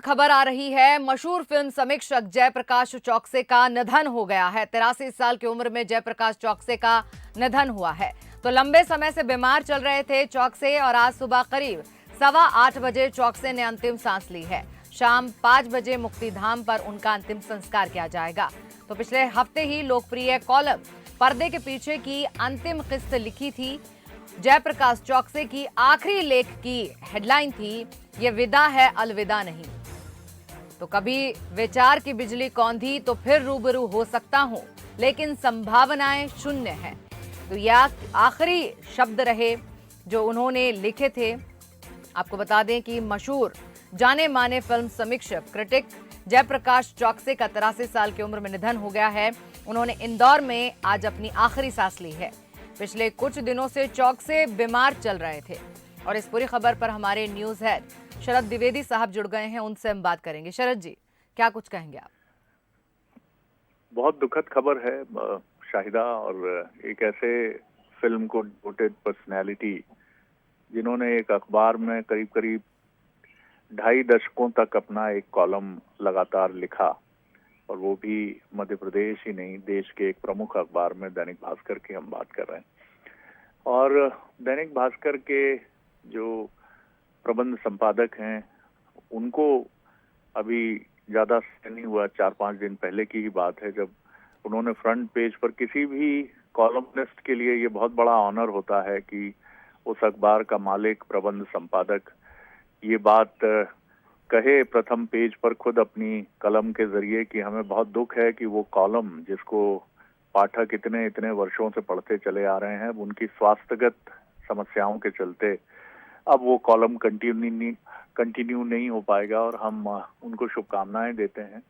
खबर आ रही है। मशहूर फिल्म समीक्षक जयप्रकाश चौकसे का निधन हो गया है। 83 साल की उम्र में जयप्रकाश चौकसे का निधन हुआ है। तो लंबे समय से बीमार चल रहे थे चौकसे और आज सुबह करीब 8:15 बजे चौकसे ने अंतिम सांस ली है। शाम 5 बजे मुक्तिधाम पर उनका अंतिम संस्कार किया जाएगा। तो पिछले हफ्ते ही लोकप्रिय कॉलम पर्दे के पीछे की अंतिम किस्त लिखी थी। जयप्रकाश चौकसे की आखिरी लेख की हेडलाइन थी, ये विदा है अलविदा नहीं। तो कभी विचार की बिजली कौंधी तो फिर रूबरू हो सकता हूं, लेकिन संभावनाएं शून्य है। तो यह आखिरी शब्द रहे जो उन्होंने लिखे थे। आपको बता दें कि मशहूर जाने माने फिल्म समीक्षक क्रिटिक जयप्रकाश चौकसे का 83 साल की उम्र में निधन हो गया है। उन्होंने इंदौर में आज अपनी आखिरी सांस ली है। पिछले कुछ दिनों से चौकसे बीमार चल रहे थे और इस पूरी खबर पर हमारे न्यूज हेड शरद द्विवेदी साहब जुड़ गए हैं। उनसे हम बात करेंगे। शरद जी, क्या कुछ कहेंगे आप? बहुत दुखद खबर है शाहिदा, और एक ऐसे फिल्म को डिवोटेड पर्सनैलिटी जिन्होंने एक अखबार में करीब करीब 2.5 दशकों तक अपना एक कॉलम लगातार लिखा, और वो भी मध्य प्रदेश ही नहीं, देश के एक प्रमुख अखबार में, दैनिक भास्कर की हम बात कर रहे हैं। और दैनिक भास्कर के जो प्रबंध संपादक हैं, उनको अभी ज्यादा नहीं हुआ, 4-5 दिन पहले की ही बात है, जब उन्होंने फ्रंट पेज पर, किसी भी कॉलमनिस्ट के लिए ये बहुत बड़ा ऑनर होता है कि उस अखबार का मालिक, प्रबंध संपादक ये बात कहे प्रथम पेज पर खुद अपनी कलम के जरिए कि हमें बहुत दुख है कि वो कॉलम जिसको पाठक इतने इतने वर्षों से पढ़ते चले आ रहे हैं, उनकी स्वास्थ्यगत समस्याओं के चलते अब वो कॉलम कंटिन्यू नहीं हो पाएगा, और हम उनको शुभकामनाएं देते हैं।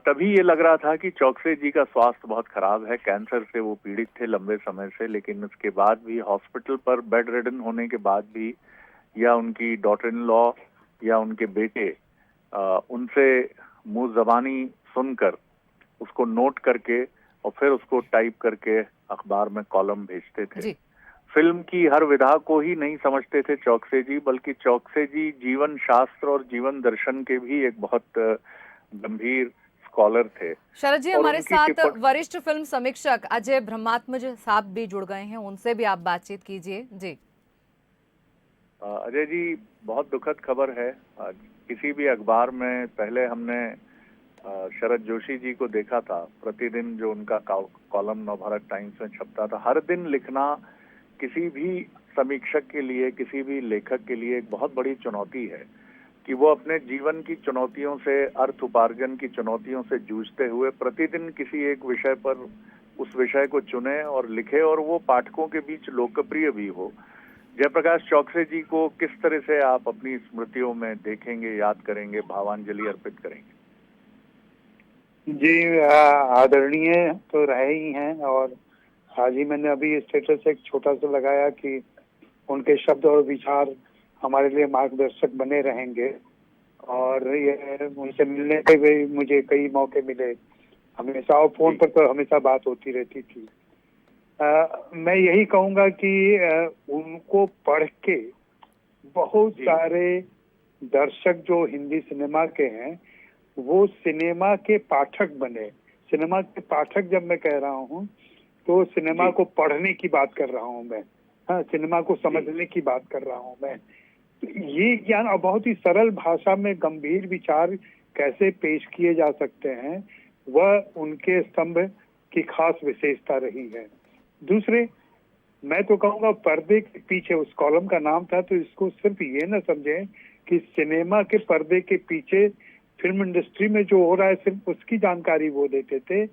तभी ये लग रहा था कि चौकसे जी का स्वास्थ्य बहुत खराब है, कैंसर से वो पीड़ित थे लंबे समय से, लेकिन उसके बाद भी हॉस्पिटल पर बेड रिडन होने के बाद भी, या उनकी डॉटर इन लॉ या उनके बेटे उनसे मुंह जबानी सुनकर उसको नोट करके और फिर उसको टाइप करके अखबार में कॉलम भेजते थे। फिल्म की हर विधा को ही नहीं समझते थे चौकसे जी, बल्कि चौकसे जी जीवन शास्त्र और जीवन दर्शन के भी एक बहुत गंभीर स्कॉलर थे। शरद जी, हमारे साथ वरिष्ठ फिल्म समीक्षक अजय ब्रह्मात्मज साहब भी जुड़ गए हैं, उनसे भी आप बातचीत कीजिए। जी अजय जी, बहुत दुखद खबर है। किसी भी अखबार में पहले हमने शरद जोशी जी को देखा था, प्रतिदिन जो उनका कॉलम नवभारत टाइम्स में छपता था, हर दिन लिखना किसी भी समीक्षक के लिए, किसी भी लेखक के लिए एक बहुत बड़ी चुनौती है कि वो अपने जीवन की चुनौतियों से, अर्थ उपार्जन की चुनौतियों से जूझते हुए प्रतिदिन किसी एक विषय पर उस विषय को चुने और लिखे, और वो पाठकों के बीच लोकप्रिय भी हो। जयप्रकाश चौकसे जी को किस तरह से आप अपनी स्मृतियों में देखेंगे, याद करेंगे, भावांजलि अर्पित करेंगे? जी, आदरणीय तो रहे ही हैं, और आज ही मैंने अभी स्टेटस एक छोटा सा लगाया कि उनके शब्द और विचार हमारे लिए मार्गदर्शक बने रहेंगे। और ये उनसे मिलने के भी मुझे कई मौके मिले हमेशा, और फोन पर तो हमेशा बात होती रहती थी। मैं यही कहूंगा कि उनको पढ़ के बहुत सारे दर्शक जो हिंदी सिनेमा के हैं वो सिनेमा के पाठक बने। सिनेमा के पाठक जब मैं कह रहा हूँ तो सिनेमा को पढ़ने की बात कर रहा हूँ मैं, हाँ, सिनेमा को समझने की बात कर रहा हूँ मैं। ये ज्ञान और बहुत ही सरल भाषा में गंभीर विचार कैसे पेश किए जा सकते हैं, वह उनके स्तंभ की खास विशेषता रही है। दूसरे, मैं तो कहूँगा पर्दे के पीछे, उस कॉलम का नाम था, तो इसको सिर्फ ये न समझें कि सिनेमा के पर्दे के पीछे फिल्म इंडस्ट्री में जो हो रहा है सिर्फ उसकी जानकारी वो देते थे,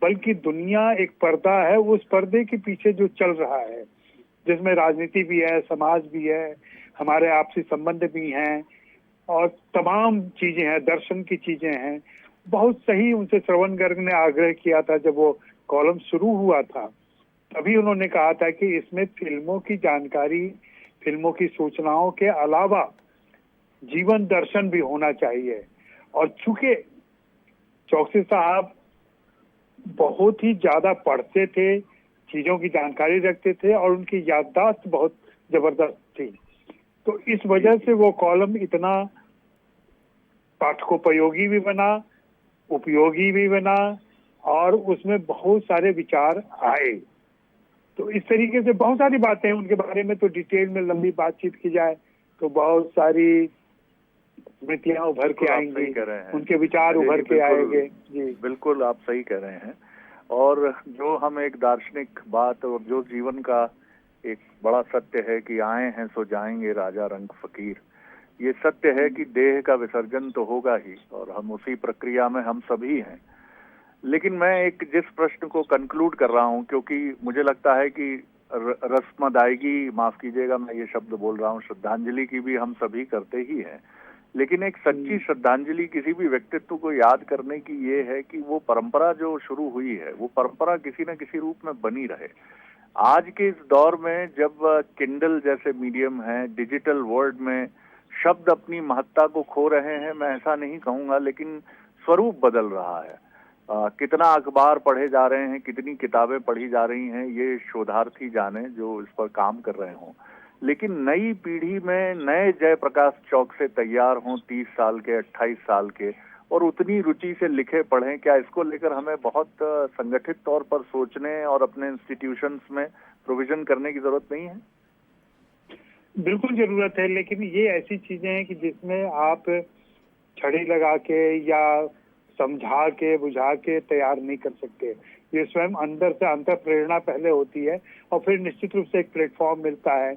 बल्कि दुनिया एक पर्दा है, उस पर्दे के पीछे जो चल रहा है, जिसमें राजनीति भी है, समाज भी है, हमारे आपसी संबंध भी हैं, और तमाम चीजें हैं, दर्शन की चीजें हैं। बहुत सही उनसे श्रवण गर्ग ने आग्रह किया था जब वो कॉलम शुरू हुआ था, तभी उन्होंने कहा था कि इसमें फिल्मों की जानकारी, फिल्मों की सूचनाओं के अलावा जीवन दर्शन भी होना चाहिए। और चूंकि चौकसे साहब बहुत ही ज्यादा पढ़ते थे, चीजों की जानकारी रखते थे, और उनकी याददाश्त बहुत जबरदस्त थी, तो इस वजह से वो कॉलम इतना पाठकोपयोगी भी बना, उपयोगी भी बना और उसमें बहुत सारे विचार आए। तो इस तरीके से बहुत सारी बातें हैं, उनके बारे में तो डिटेल में लंबी बातचीत की जाए तो बहुत सारी स्मृतियां उभर के आप सही आएंगी, कह रहे हैं। उनके विचार उभर के आएंगे। जी बिल्कुल आप सही कह रहे हैं। और जो हम एक दार्शनिक बात और जो जीवन का एक बड़ा सत्य है कि आए हैं सो जाएंगे राजा रंग फकीर, ये सत्य है कि देह का विसर्जन तो होगा ही और हम उसी प्रक्रिया में हम सभी हैं। लेकिन मैं एक जिस प्रश्न को कंक्लूड कर रहा हूं, क्योंकि मुझे लगता है कि रस्म अदायगी, माफ कीजिएगा मैं ये शब्द बोल रहा हूं, श्रद्धांजलि की भी हम सभी करते ही हैं, लेकिन एक सच्ची श्रद्धांजलि किसी भी व्यक्तित्व को याद करने की ये है कि वो परंपरा जो शुरू हुई है वो परंपरा किसी न किसी रूप में बनी रहे। आज के इस दौर में जब किंडल जैसे मीडियम है, डिजिटल वर्ल्ड में शब्द अपनी महत्ता को खो रहे हैं, मैं ऐसा नहीं कहूंगा, लेकिन स्वरूप बदल रहा है। कितना अखबार पढ़े जा रहे हैं, कितनी किताबें पढ़ी जा रही हैं, ये शोधार्थी जाने जो इस पर काम कर रहे हों। लेकिन नई पीढ़ी में नए जयप्रकाश चौक से तैयार हों 30 साल के, 28 साल के, और उतनी रुचि से लिखे पढ़ें, क्या इसको लेकर हमें बहुत संगठित तौर पर सोचने और अपने इंस्टीट्यूशंस में प्रोविजन करने की जरूरत नहीं है? बिल्कुल जरूरत है, लेकिन ये ऐसी चीजें हैं कि जिसमें आप छड़ी लगा के या समझा के बुझा के तैयार नहीं कर सकते। ये स्वयं अंदर से अंतर प्रेरणा पहले होती है और फिर निश्चित रूप से एक प्लेटफॉर्म मिलता है।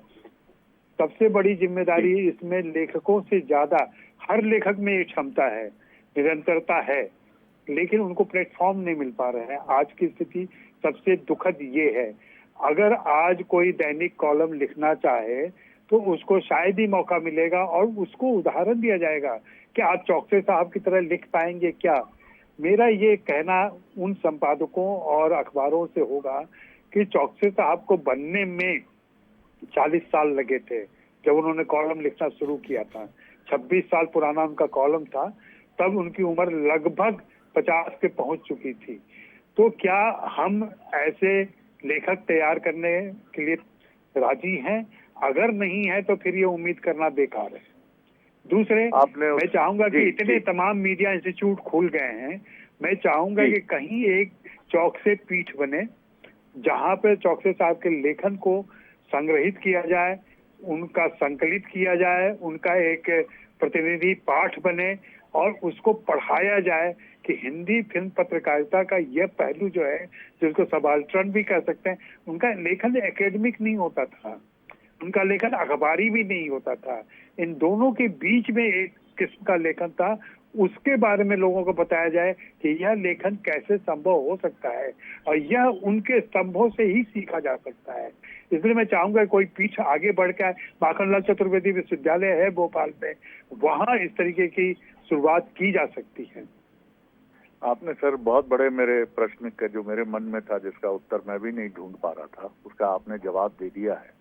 सबसे बड़ी जिम्मेदारी इसमें लेखकों से ज्यादा, हर लेखक में ये क्षमता है, निरंतरता है, लेकिन उनको प्लेटफॉर्म नहीं मिल पा रहे हैं। आज की स्थिति सबसे दुखद ये है। अगर आज कोई दैनिक कॉलम लिखना चाहे तो उसको शायद ही मौका मिलेगा और उसको उदाहरण दिया जाएगा कि आप चौकसे साहब की तरह लिख पाएंगे क्या। मेरा ये कहना उन संपादकों और अखबारों से होगा कि चौकसे साहब को बनने में 40 साल लगे थे जब उन्होंने कॉलम लिखना शुरू किया था। 26 साल पुराना उनका कॉलम था, तब उनकी उम्र लगभग 50 पे पहुंच चुकी थी। तो क्या हम ऐसे लेखक तैयार करने के लिए राजी हैं? अगर नहीं है तो फिर ये उम्मीद करना बेकार है। दूसरे, मैं चाहूंगा कि इतने तमाम मीडिया इंस्टीट्यूट खुल गए हैं, मैं चाहूंगा कि कहीं एक चौकसे पीठ बने जहां पे चौकसे साहब के लेखन को संग्रहित किया जाए, उनका संकलित किया जाए, उनका एक प्रतिनिधि पाठ बने और उसको पढ़ाया जाए कि हिंदी फिल्म पत्रकारिता का यह पहलू जो है, जिसको सबाल्टर्न भी कह सकते हैं, उनका लेखन एकेडमिक नहीं होता था, उनका लेखन अखबारी भी नहीं होता था। इन दोनों के बीच में एक किस्म का लेखन था, उसके बारे में लोगों को बताया जाए कि यह लेखन कैसे संभव हो सकता है और यह उनके स्तंभों से ही सीखा जा सकता है। इसलिए मैं चाहूंगा कोई पीठ आगे बढ़ के, माखनलाल चतुर्वेदी विश्वविद्यालय है भोपाल में, वहां इस तरीके की शुरुआत की जा सकती है। आपने सर बहुत बड़े मेरे प्रश्न का जो मेरे मन में था, जिसका उत्तर मैं भी नहीं ढूंढ पा रहा था, उसका आपने जवाब दे दिया है।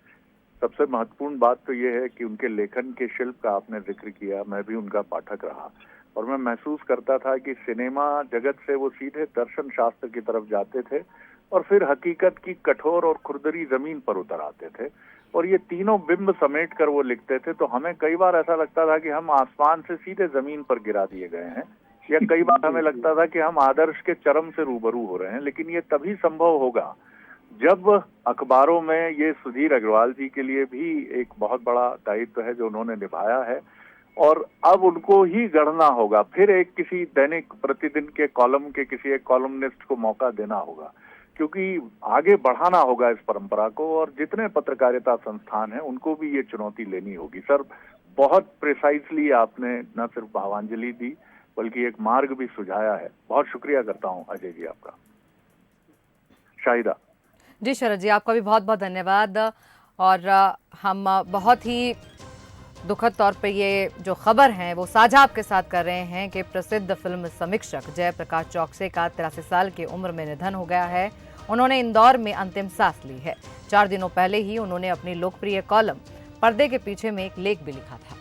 सबसे महत्वपूर्ण बात तो ये है कि उनके लेखन के शिल्प का आपने जिक्र किया। मैं भी उनका पाठक रहा और मैं महसूस करता था कि सिनेमा जगत से वो सीधे दर्शन शास्त्र की तरफ जाते थे और फिर हकीकत की कठोर और खुरदरी जमीन पर उतर आते थे, और ये तीनों बिंब समेट कर वो लिखते थे। तो हमें कई बार ऐसा लगता था कि हम आसमान से सीधे जमीन पर गिरा दिए गए हैं, या कई बार हमें लगता था कि हम आदर्श के चरम से रूबरू हो रहे हैं। लेकिन ये तभी संभव होगा जब अखबारों में, ये सुधीर अग्रवाल जी के लिए भी एक बहुत बड़ा दायित्व है जो उन्होंने निभाया है, और अब उनको ही गढ़ना होगा। फिर एक किसी दैनिक प्रतिदिन के कॉलम के किसी एक कॉलमनिस्ट को मौका देना होगा, क्योंकि आगे बढ़ाना होगा इस परंपरा को, और जितने पत्रकारिता संस्थान हैं उनको भी ये चुनौती लेनी होगी। सर, बहुत प्रिसाइजली आपने न सिर्फ भावांजलि दी बल्कि एक मार्ग भी सुझाया है। बहुत शुक्रिया करता हूं अजय जी आपका। शाहिदा जी, शरद जी आपका भी बहुत बहुत धन्यवाद। और हम बहुत ही दुखद तौर पे ये जो खबर है वो साझा आपके साथ कर रहे हैं कि प्रसिद्ध फिल्म समीक्षक जयप्रकाश चौकसे का 83 साल की उम्र में निधन हो गया है। उन्होंने इंदौर में अंतिम सांस ली है। 4 दिनों पहले ही उन्होंने अपनी लोकप्रिय कॉलम पर्दे के पीछे में एक लेख भी लिखा था।